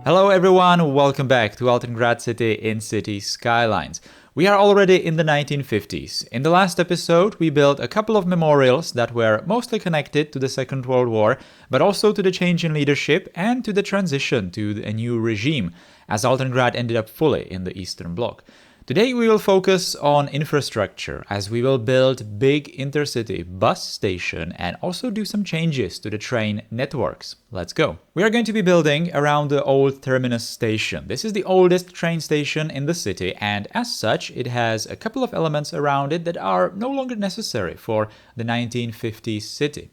Hello everyone, welcome back to Altengrad City in City Skylines. We are already in the 1950s. In the last episode, we built a couple of memorials that were mostly connected to the Second World War, but also to the change in leadership and to the transition to a new regime, as Altengrad ended up fully in the Eastern Bloc. Today we will focus on infrastructure as we will build big intercity bus station and also do some changes to the train networks. Let's go. We are going to be building around the old terminus station. This is the oldest train station in the city, and as such it has a couple of elements around it that are no longer necessary for the 1950s city.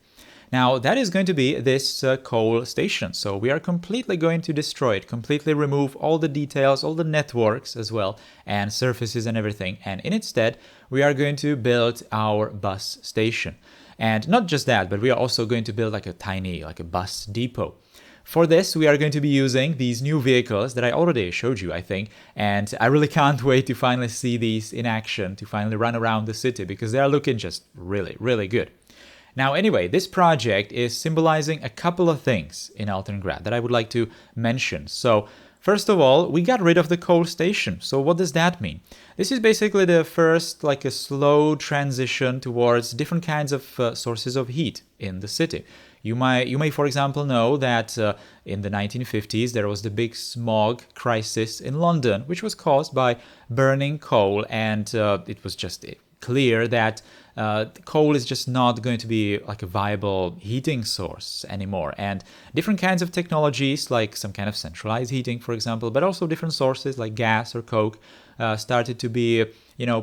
Now, that is going to be this coal station. So we are completely going to destroy it, completely remove all the details, all the networks as well, and surfaces and everything. And instead, we are going to build our bus station. And not just that, but we are also going to build like a bus depot. For this, we are going to be using these new vehicles that I already showed you, I think, and I really can't wait to finally see these in action, to finally run around the city, because they are looking just really, really good. Now, anyway, this project is symbolizing a couple of things in Altengrad that I would like to mention. So, first of all, we got rid of the coal station. So what does that mean? This is basically the first, a slow transition towards different kinds of sources of heat in the city. You may, for example, know that in the 1950s there was the big smog crisis in London, which was caused by burning coal, and it was just clear that coal is just not going to be like a viable heating source anymore, and different kinds of technologies like some kind of centralized heating, for example, but also different sources like gas or coke started to be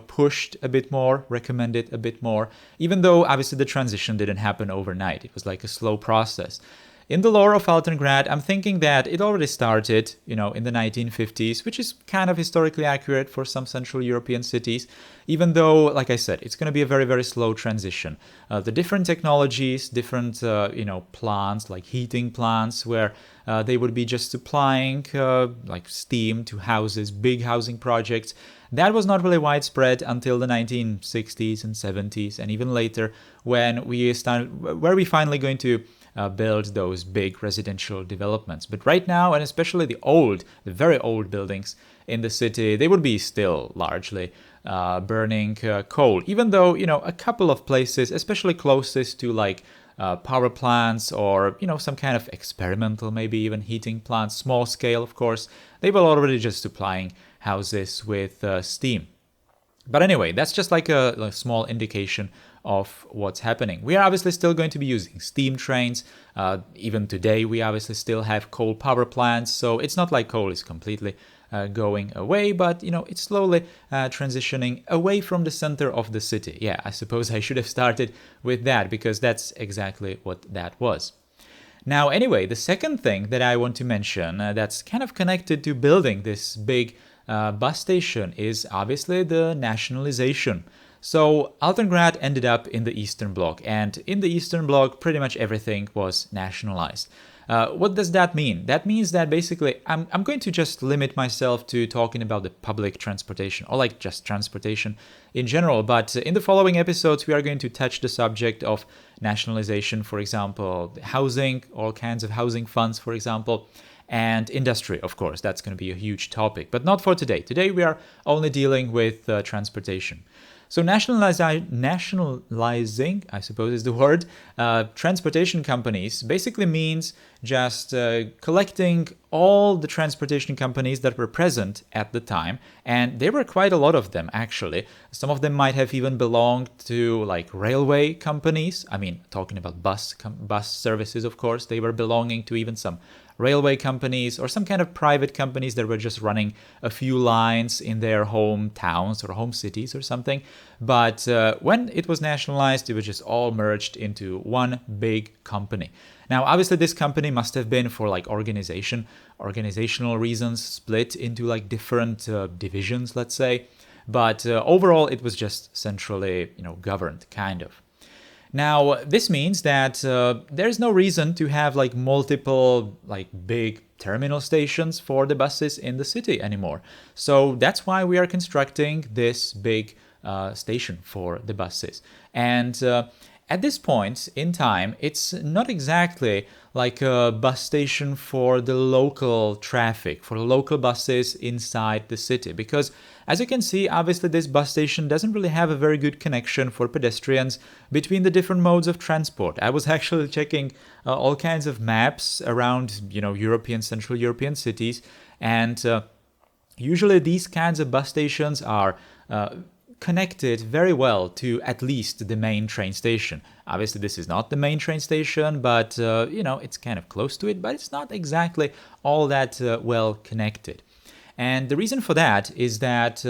pushed a bit more, recommended a bit more, even though obviously the transition didn't happen overnight. It was like a slow process. In the lore of Altengrad, I'm thinking that it already started, in the 1950s, which is kind of historically accurate for some Central European cities, even though, like I said, it's going to be a very, very slow transition. The different technologies, different, plants, like heating plants, where they would be just supplying, steam to houses, big housing projects. That was not really widespread until the 1960s and 70s, and even later, where we finally going to build those big residential developments. But right now, and especially the very old buildings in the city, they would be still largely burning coal, even though, a couple of places, especially closest to power plants or, some kind of experimental, maybe even heating plants, small scale, of course, they were already just supplying houses with steam. But anyway, that's just like a small indication of what's happening. We are obviously still going to be using steam trains. Even today, we obviously still have coal power plants. So it's not like coal is completely going away, but it's slowly transitioning away from the center of the city. Yeah, I suppose I should have started with that, because that's exactly what that was. Now, anyway, the second thing that I want to mention that's kind of connected to building this big bus station is obviously the nationalization. So Altengrad ended up in the Eastern Bloc, and in the Eastern Bloc pretty much everything was nationalized. What does that mean? That means that basically I'm going to just limit myself to talking about the public transportation, or just transportation in general, but in the following episodes we are going to touch the subject of nationalization, for example, housing, all kinds of housing funds, for example, and industry, of course. That's going to be a huge topic, but not for today. Today we are only dealing with transportation. So nationalizing, I suppose is the word, transportation companies basically means just collecting all the transportation companies that were present at the time, and there were quite a lot of them actually. Some of them might have even belonged to railway companies. I mean, talking about bus services, of course, they were belonging to even some railway companies or some kind of private companies that were just running a few lines in their home towns or home cities or something. But when it was nationalized, it was just all merged into one big company. Now, obviously, this company must have been for organizational reasons split into different divisions, let's say. But overall, it was just centrally, governed, kind of. Now, this means that there's no reason to have multiple big terminal stations for the buses in the city anymore. So that's why we are constructing this big station for the buses. And at this point in time, it's not exactly like a bus station for the local traffic, for local buses inside the city. Because as you can see, obviously this bus station doesn't really have a very good connection for pedestrians between the different modes of transport. I was actually checking all kinds of maps around, Central European cities, and usually these kinds of bus stations are connected very well to at least the main train station. Obviously, this is not the main train station, but it's kind of close to it, but it's not exactly all that well connected. And the reason for that is that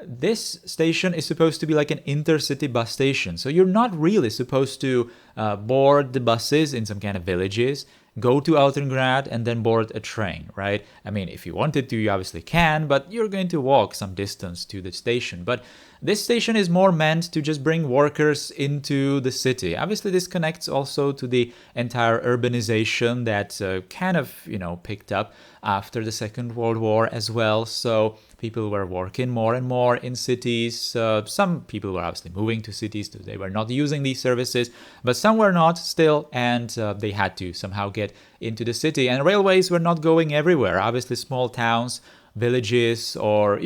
this station is supposed to be like an intercity bus station. So you're not really supposed to board the buses in some kind of villages, go to Altengrad, and then board a train, right? I mean, if you wanted to, you obviously can, but you're going to walk some distance to the station. But this station is more meant to just bring workers into the city. Obviously, this connects also to the entire urbanization that kind of, picked up after the Second World War as well. So people were working more and more in cities. Some people were obviously moving to cities. They were not using these services, but some were not still, and they had to somehow get into the city. And railways were not going everywhere. Obviously, small towns, villages, or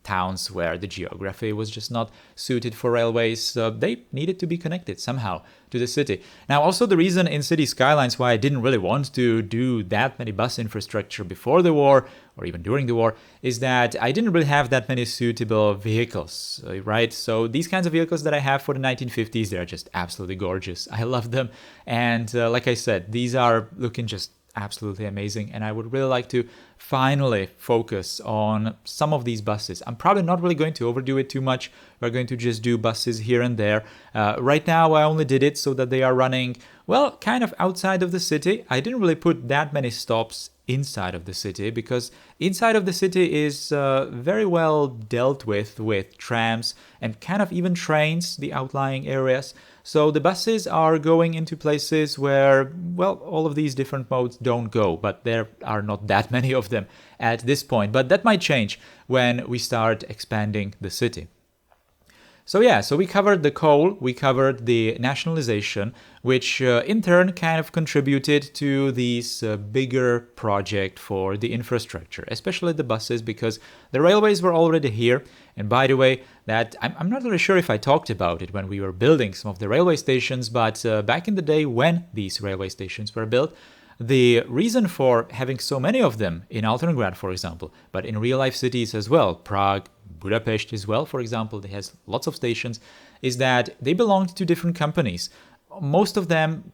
towns where the geography was just not suited for railways, they needed to be connected somehow to the city. Now, also the reason in City Skylines why I didn't really want to do that many bus infrastructure before the war or even during the war is that I didn't really have that many suitable vehicles, right? So these kinds of vehicles that I have for the 1950s, they're just absolutely gorgeous. I love them. And like I said, these are looking just absolutely amazing, and I would really like to finally focus on some of these buses. I'm probably not really going to overdo it too much. We're going to just do buses here and there. Right now I only did it so that they are running, well, kind of outside of the city. I didn't really put that many stops inside of the city because inside of the city is very well dealt with trams and kind of even trains, the outlying areas. So the buses are going into places where, well, all of these different modes don't go, but there are not that many of them at this point. But that might change when we start expanding the city. So yeah, so we covered the coal, we covered the nationalization, which in turn kind of contributed to this bigger project for the infrastructure, especially the buses, because the railways were already here. And by the way, that I'm not really sure if I talked about it when we were building some of the railway stations, but back in the day when these railway stations were built, the reason for having so many of them in Altengrad, for example, but in real-life cities as well, Prague, Budapest as well, for example, it has lots of stations, is that they belonged to different companies. Most of them,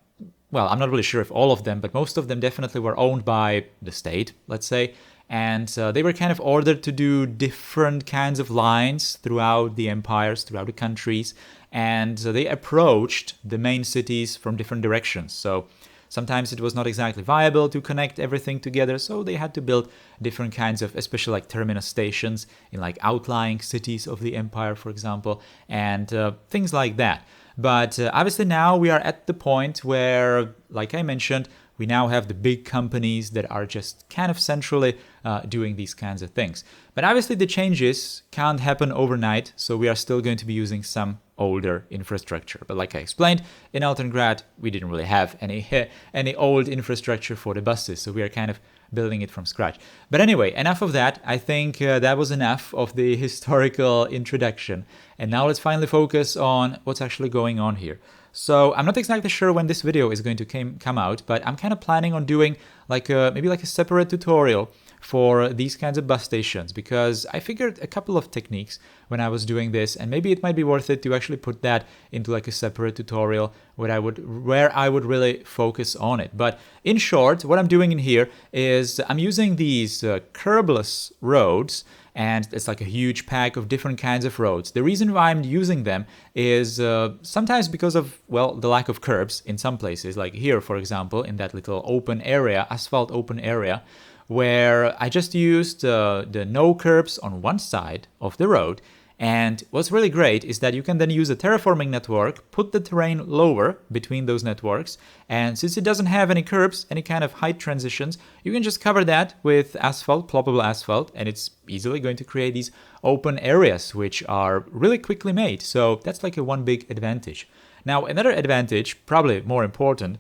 well, I'm not really sure if all of them, but most of them definitely were owned by the state, let's say, and they were kind of ordered to do different kinds of lines throughout the empires, throughout the countries, and they approached the main cities from different directions. So sometimes it was not exactly viable to connect everything together, so they had to build different kinds of, especially like terminus stations in like outlying cities of the empire, for example, and things like that. But obviously now we are at the point where, like I mentioned, we now have the big companies that are just kind of centrally doing these kinds of things. But obviously the changes can't happen overnight, so we are still going to be using some older infrastructure. But like I explained, in Altengrad, we didn't really have any old infrastructure for the buses, so we are kind of building it from scratch. But anyway, enough of that. I think that was enough of the historical introduction. And now let's finally focus on what's actually going on here. So I'm not exactly sure when this video is going to come out, but I'm kind of planning on doing like maybe like a separate tutorial for these kinds of bus stations, because I figured a couple of techniques when I was doing this, and maybe it might be worth it to actually put that into like a separate tutorial where I would really focus on it. But in short, what I'm doing in here is I'm using these curbless roads, and it's like a huge pack of different kinds of roads. The reason why I'm using them is sometimes because of, well, the lack of curbs in some places, like here, for example, in that little open area, asphalt open area, where I just used the no curbs on one side of the road, And what's really great is that you can then use a terraforming network, put the terrain lower between those networks, and since it doesn't have any curbs, any kind of height transitions, you can just cover that with asphalt, ploppable asphalt, and it's easily going to create these open areas, which are really quickly made. So that's like a one big advantage. Now, another advantage, probably more important,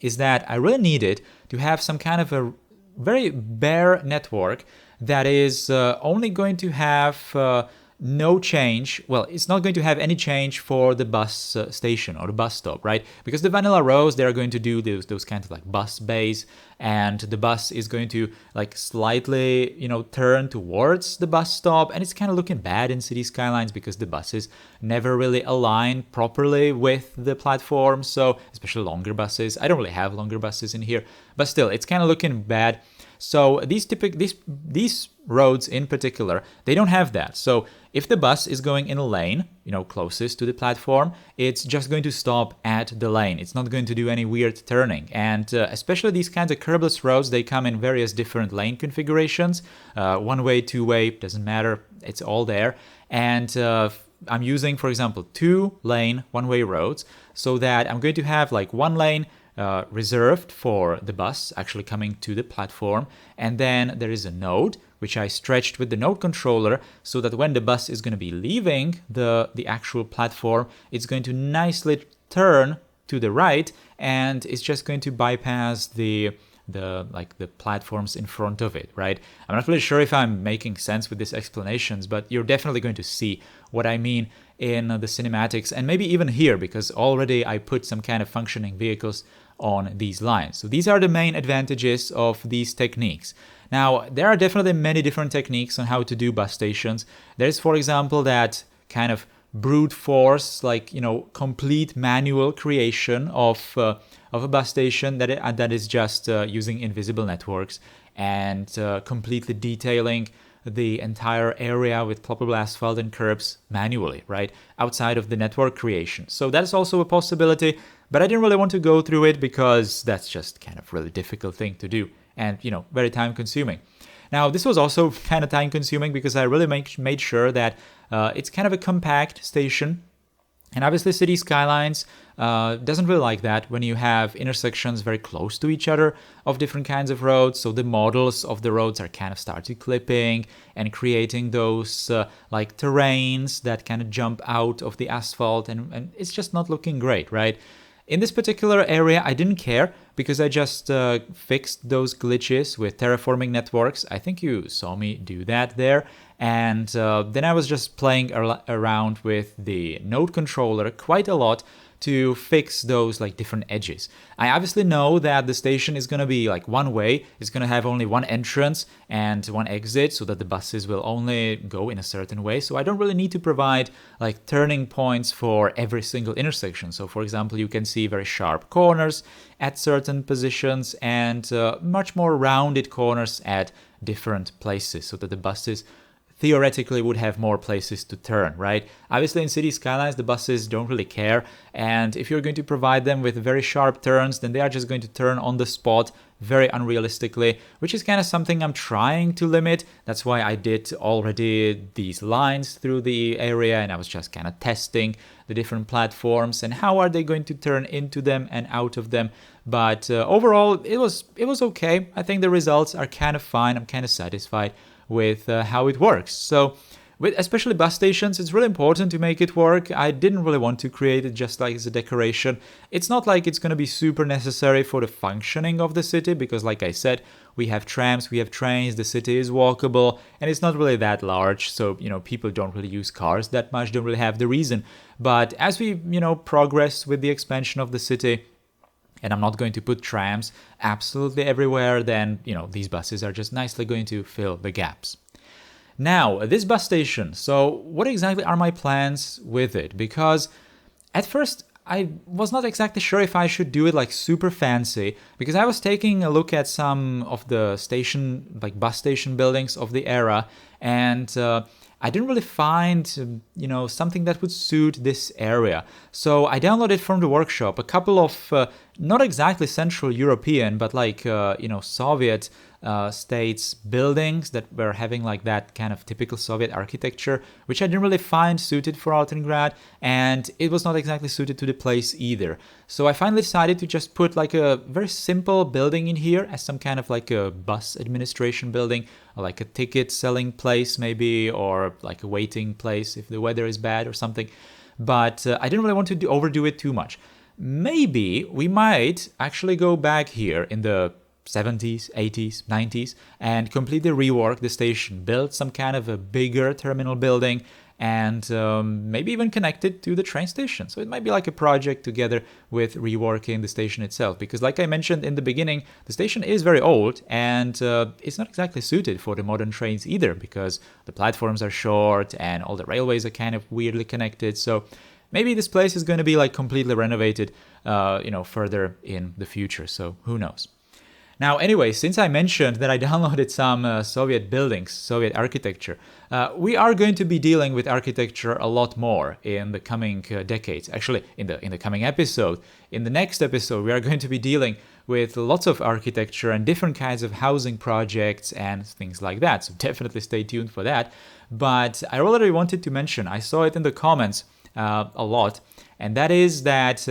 is that I really needed to have some kind of a very bare network that is only going to have no change. Well, it's not going to have any change for the bus station or the bus stop, right? Because the vanilla roads, they're going to do those kinds of like bus bays, and the bus is going to like slightly, turn towards the bus stop, and it's kind of looking bad in city skylines because the buses never really align properly with the platform. So especially longer buses, I don't really have longer buses in here, but still, it's kind of looking bad. So these roads in particular, they don't have that. So if the bus is going in a lane, closest to the platform, it's just going to stop at the lane. It's not going to do any weird turning. And especially these kinds of curbless roads, they come in various different lane configurations. One way, two way, doesn't matter. It's all there. And I'm using, for example, 2-lane one-way roads so that I'm going to have like one lane reserved for the bus actually coming to the platform, and then there is a node which I stretched with the node controller so that when the bus is going to be leaving the actual platform, it's going to nicely turn to the right, and it's just going to bypass the platforms in front of it, right? I'm not really sure if I'm making sense with these explanations, but you're definitely going to see what I mean in the cinematics, and maybe even here, because already I put some kind of functioning vehicles on these lines. So these are the main advantages of these techniques. Now, there are definitely many different techniques on how to do bus stations. There's, for example, that kind of brute force, complete manual creation of a bus station that is just using invisible networks and completely detailing the entire area with ploppable asphalt and curbs manually, right, outside of the network creation. So that's also a possibility, but I didn't really want to go through it because that's just kind of really difficult thing to do and, very time consuming. Now, this was also kind of time consuming because I really made sure that it's kind of a compact station. And obviously City Skylines doesn't really like that when you have intersections very close to each other of different kinds of roads. So the models of the roads are kind of started clipping and creating those terrains that kind of jump out of the asphalt, and it's just not looking great, right? In this particular area, I didn't care because I just fixed those glitches with terraforming networks. I think you saw me do that there. And then I was just playing around with the node controller quite a lot to fix those different edges. I obviously know that the station is going to be one way. It's going to have only one entrance and one exit so that the buses will only go in a certain way. So I don't really need to provide turning points for every single intersection. So for example, you can see very sharp corners at certain positions and much more rounded corners at different places so that the buses theoretically would have more places to turn, right? Obviously in City Skylines, the buses don't really care. And if you're going to provide them with very sharp turns, then they are just going to turn on the spot very unrealistically, which is kind of something I'm trying to limit. That's why I did already these lines through the area, and I was just kind of testing the different platforms and how are they going to turn into them and out of them. But overall, it was okay. I think the results are kind of fine. I'm kind of satisfied with how it works. So with especially bus stations, it's really important to make it work. I didn't really want to create it just as a decoration. It's not like it's going to be super necessary for the functioning of the city because like I said, we have trams, we have trains, the city is walkable, and it's not really that large. So, people don't really use cars that much, don't really have the reason. But as we, progress with the expansion of the city, and I'm not going to put trams absolutely everywhere, then, these buses are just nicely going to fill the gaps. Now, this bus station, so what exactly are my plans with it? Because at first, I was not exactly sure if I should do it super fancy, because I was taking a look at some of the station, bus station buildings of the era, and I didn't really find, something that would suit this area. So I downloaded from the workshop a couple of, not exactly Central European, but Soviet, states buildings that were having like that kind of typical Soviet architecture, which I didn't really find suited for Altengrad, and it was not exactly suited to the place either. So I finally decided to just put like a very simple building in here as some kind of like a bus administration building, or like a ticket selling place maybe, or like a waiting place if the weather is bad or something. But I didn't really want to overdo it too much. Maybe we might actually go back here in the 70s, 80s, 90s and completely rework the station, build some kind of a bigger terminal building, and maybe even connect it to the train station. So it might be like a project together with reworking the station itself, because like I mentioned in the beginning, the station is very old and it's not exactly suited for the modern trains either, because the platforms are short and all the railways are kind of weirdly connected. So maybe this place is going to be like completely renovated, further in the future. So who knows? Now, anyway, since I mentioned that I downloaded some Soviet buildings, Soviet architecture, we are going to be dealing with architecture a lot more in the coming decades. Actually, in the coming episode. In the next episode, we are going to be dealing with lots of architecture and different kinds of housing projects and things like that. So definitely stay tuned for that. But I already wanted to mention, I saw it in the comments a lot, and that is that,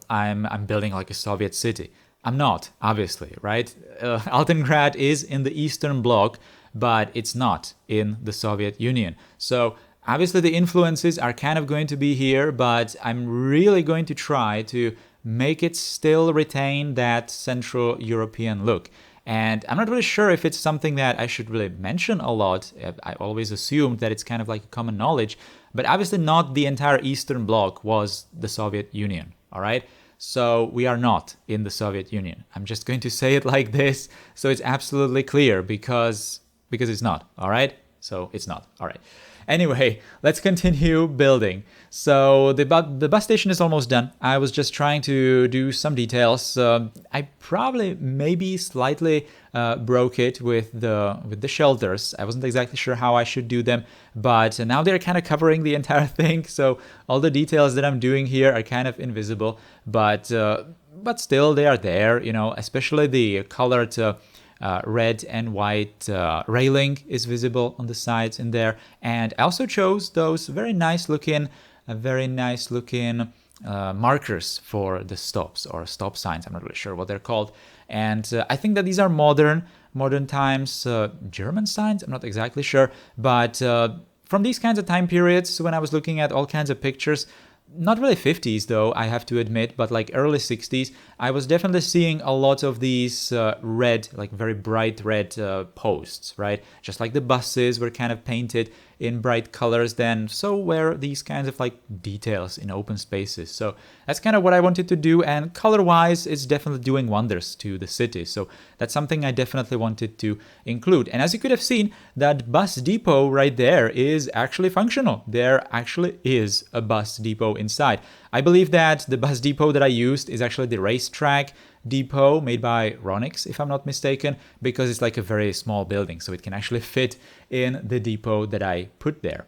I'm building like a Soviet city. I'm not, obviously, right? Altengrad is in the Eastern Bloc, but it's not in the Soviet Union. So obviously the influences are kind of going to be here, but I'm really going to try to make it still retain that Central European look. And I'm not really sure if it's something that I should really mention a lot. I always assumed that it's kind of like common knowledge, but obviously not the entire Eastern Bloc was the Soviet Union, all right? So we are not in the Soviet Union. I'm just going to say it like this so it's absolutely clear, because it's not, all right? So it's not, all right. Anyway, let's continue building. So the bus station is almost done. I was just trying to do some details. I probably maybe slightly broke it with the shelters. I wasn't exactly sure how I should do them, but now they're kind of covering the entire thing. So all the details that I'm doing here are kind of invisible, but still they are there. Especially the colored red and white railing is visible on the sides in there. And I also chose those very nice looking markers for the stops, or stop signs. I'm not really sure what they're called. And I think that these are modern times German signs. I'm not exactly sure. But from these kinds of time periods, when I was looking at all kinds of pictures, not really 50s though, I have to admit, but like early 60s, I was definitely seeing a lot of these red, like very bright red posts, right? Just like the buses were kind of painted in bright colors then, so were these kinds of like details in open spaces. So that's kind of what I wanted to do, and color-wise, it's definitely doing wonders to the city. So that's something I definitely wanted to include. And as you could have seen, that bus depot right there is actually functional. There actually is a bus depot inside. I believe that the bus depot that I used is actually the racetrack depot made by Ronix, if I'm not mistaken, because it's like a very small building, so it can actually fit in the depot that I put there.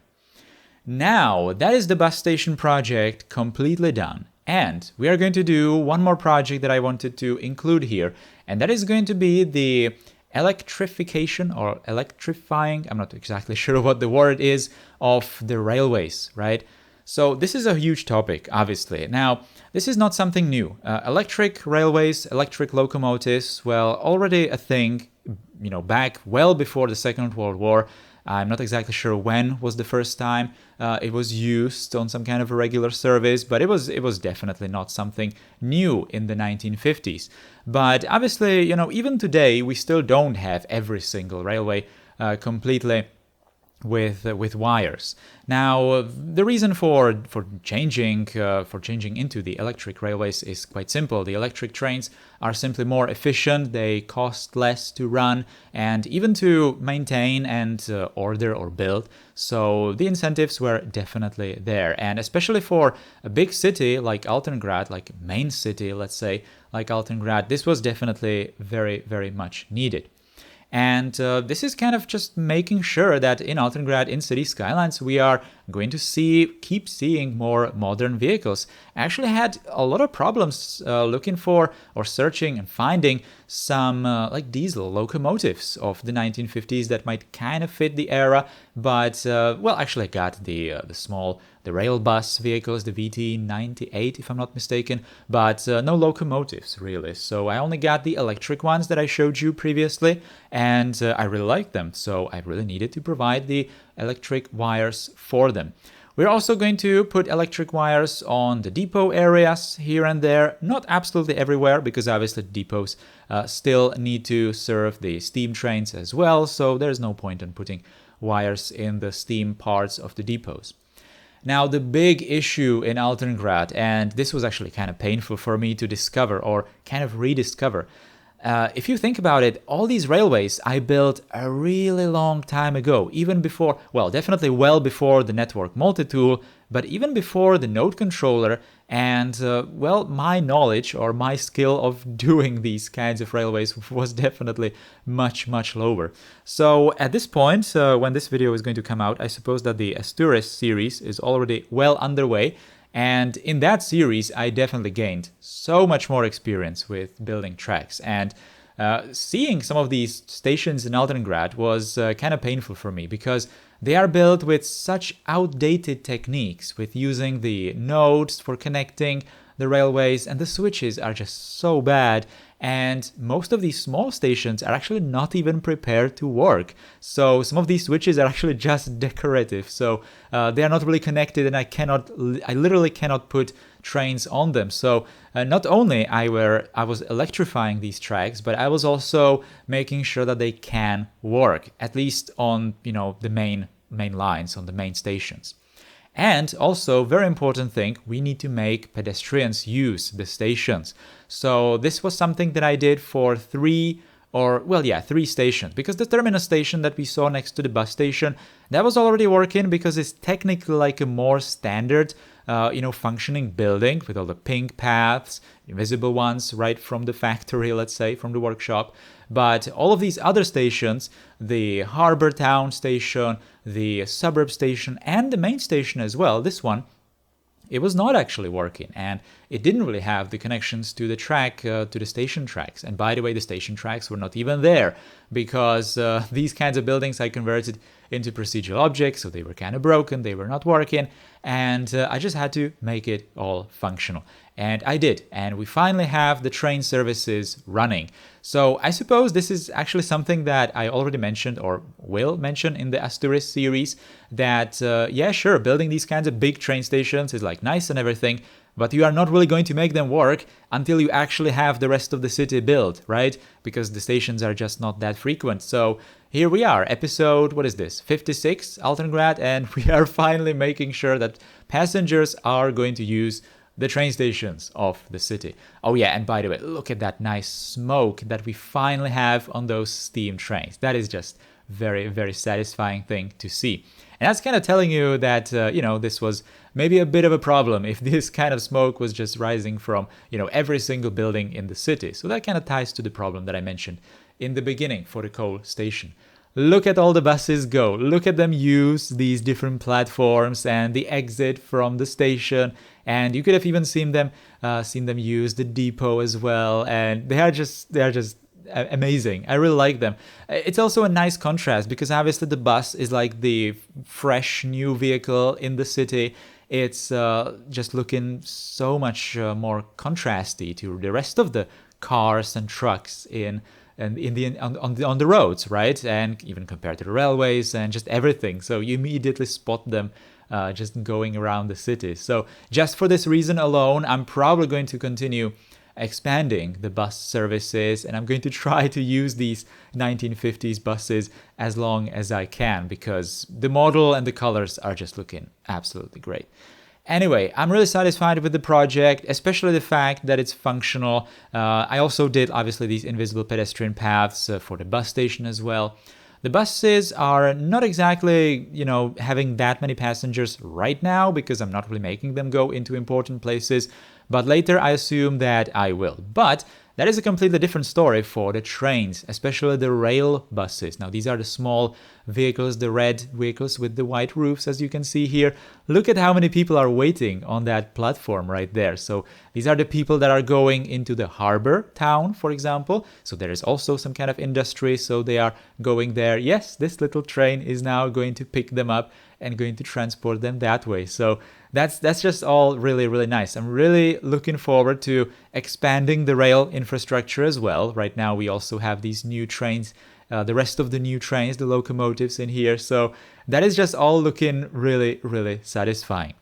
Now, that is the bus station project completely done. And we are going to do one more project that I wanted to include here, and that is going to be the electrification or electrifying, I'm not exactly sure what the word is, of the railways, right? So this is a huge topic, obviously. Now, this is not something new. Electric railways, electric locomotives, well, already a thing, back well before the Second World War. I'm not exactly sure when was the first time it was used on some kind of a regular service, but it was definitely not something new in the 1950s. But obviously, even today, we still don't have every single railway completely with wires. Now, the reason for changing into the electric railways is quite simple. The electric trains are simply more efficient, they cost less to run and even to maintain and order or build. So the incentives were definitely there, and especially for a big city like Altengrad, like a main city, let's say, like Altengrad, this was definitely very, very much needed. And this is kind of just making sure that in Altengrad, in City Skylines, we are going to keep seeing more modern vehicles. I actually had a lot of problems looking for or searching and finding some like diesel locomotives of the 1950s that might kind of fit the era, but well, actually I got the rail bus vehicles, the VT98 if I'm not mistaken, but no locomotives really. So I only got the electric ones that I showed you previously, and I really like them, so I really needed to provide the electric wires for them. We're also going to put electric wires on the depot areas here and there, not absolutely everywhere, because obviously depots still need to serve the steam trains as well, so there's no point in putting wires in the steam parts of the depots. Now, the big issue in Altengrad, and this was actually kind of painful for me to discover or kind of rediscover, if you think about it, all these railways I built a really long time ago, even before, well, definitely well before the network multi-tool, but even before the node controller and, well, my knowledge or my skill of doing these kinds of railways was definitely much, much lower. So at this point, when this video is going to come out, I suppose that the Asturias series is already well underway. And in that series, I definitely gained so much more experience with building tracks. And seeing some of these stations in Altengrad was kind of painful for me because they are built with such outdated techniques, with using the nodes for connecting the railways, and the switches are just so bad. And most of these small stations are actually not even prepared to work. So some of these switches are actually just decorative. So they are not really connected, and I literally cannot put trains on them. So not only I was electrifying these tracks, but I was also making sure that they can work, at least on, the main lines, on the main stations. And also, very important thing, we need to make pedestrians use the stations. So this was something that I did for three stations, because the terminus station that we saw next to the bus station, that was already working because it's technically like a more standard, functioning building with all the pink paths, invisible ones right from the factory, let's say, from the workshop. But all of these other stations, the Harbor Town station, the suburb station, and the main station as well, this one, it was not actually working, and it didn't really have the connections to the track, to the station tracks. And by the way, the station tracks were not even there, because these kinds of buildings I converted into procedural objects, so they were kind of broken, they were not working, and I just had to make it all functional. And I did, and we finally have the train services running. So I suppose this is actually something that I already mentioned or will mention in the Asturias series, that yeah, sure, building these kinds of big train stations is like nice and everything, but you are not really going to make them work until you actually have the rest of the city built, right? Because the stations are just not that frequent. So here we are, episode, 56, Altengrad, and we are finally making sure that passengers are going to use the train stations of the city. Oh yeah, and by the way, look at that nice smoke that we finally have on those steam trains. That is just very, very satisfying thing to see. And that's kind of telling you that, this was maybe a bit of a problem if this kind of smoke was just rising from, every single building in the city. So that kind of ties to the problem that I mentioned in the beginning for the coal station. Look at all the buses go. Look at them use these different platforms and the exit from the station. And you could have even seen them use the depot as well. And they are just amazing. I really like them. It's also a nice contrast because obviously the bus is like the fresh new vehicle in the city. It's just looking so much more contrasty to the rest of the cars and trucks on the roads, right? And even compared to the railways and just everything. So you immediately spot them just going around the city. So just for this reason alone, I'm probably going to continue expanding the bus services, and I'm going to try to use these 1950s buses as long as I can, because the model and the colors are just looking absolutely great. Anyway, I'm really satisfied with the project, especially the fact that it's functional. I also did, obviously, these invisible pedestrian paths for the bus station as well. The buses are not exactly, having that many passengers right now because I'm not really making them go into important places. But later I assume that I will. But That is a completely different story for the trains, especially the rail buses. Now, these are the small vehicles, the red vehicles with the white roofs, as you can see here. Look at how many people are waiting on that platform right there. So these are the people that are going into the harbor town, for example. So there is also some kind of industry, so they are going there. Yes, this little train is now going to pick them up and going to transport them that way. So that's just all really, really nice. I'm really looking forward to expanding the rail infrastructure as well. Right now we also have these new trains, the rest of the new trains, the locomotives in here. So that is just all looking really, really satisfying.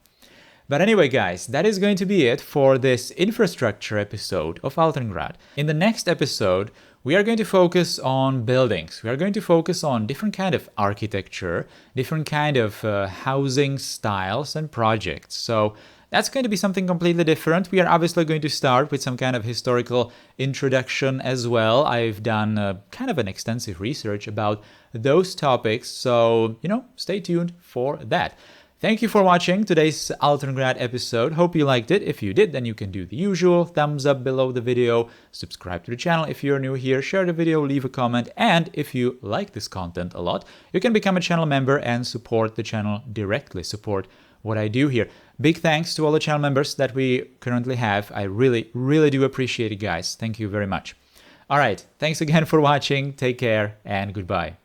But anyway, guys, that is going to be it for this infrastructure episode of Altengrad. In the next episode, we are going to focus on buildings. We are going to focus on different kind of architecture, different kind of housing styles and projects. So that's going to be something completely different. We are obviously going to start with some kind of historical introduction as well. I've done kind of an extensive research about those topics. So, stay tuned for that. Thank you for watching today's Altengrad episode. Hope you liked it. If you did, then you can do the usual. Thumbs up below the video. Subscribe to the channel if you're new here. Share the video, leave a comment. And if you like this content a lot, you can become a channel member and support the channel directly. Support what I do here. Big thanks to all the channel members that we currently have. I really, really do appreciate it, guys. Thank you very much. All right. Thanks again for watching. Take care and goodbye.